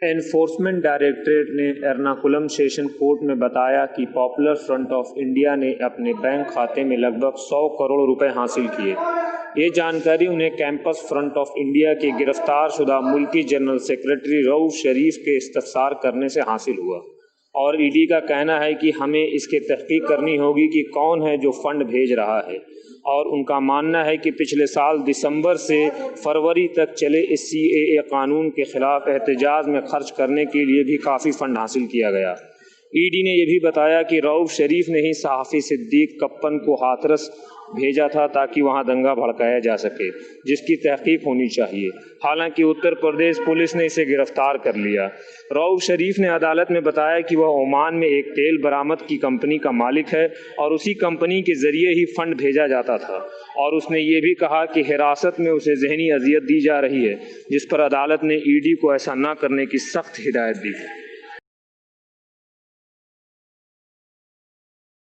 Enforcement directorate نے Ernakulam session court میں بتایا کہ پاپولر فرنٹ آف انڈیا نے اپنے بینک کھاتے میں لگ بھگ 100 کروڑ روپے حاصل کیے۔ یہ جانکاری انہیں کیمپس فرنٹ آف انڈیا کے گرفتار شدہ ملکی جنرل سیکرٹری رؤوف شریف کے استفسار کرنے سے حاصل ہوا، اور ای ڈی کا کہنا ہے کہ ہمیں اس کی تحقیق کرنی ہوگی کہ کون ہے جو فنڈ بھیج رہا ہے، اور ان کا ماننا ہے کہ پچھلے سال دسمبر سے فروری تک چلے اس CAA قانون کے خلاف احتجاج میں خرچ کرنے کے لیے بھی کافی فنڈ حاصل کیا گیا۔ ای ڈی نے یہ بھی بتایا کہ رؤوف شریف نے ہی صحافی صدیق کپن کو ہاتھرس بھیجا تھا تاکہ وہاں دنگا بھڑکایا جا سکے، جس کی تحقیق ہونی چاہیے۔ حالانکہ اتر پردیش پولیس نے اسے گرفتار کر لیا۔ رؤوف شریف نے عدالت میں بتایا کہ وہ عمان میں ایک تیل برآمد کی کمپنی کا مالک ہے اور اسی کمپنی کے ذریعے ہی فنڈ بھیجا جاتا تھا، اور اس نے یہ بھی کہا کہ حراست میں اسے ذہنی اذیت دی جا رہی ہے، جس پر عدالت نے ای ڈی کو ایسا نہ کرنے کی سخت ہدایت دی ہے۔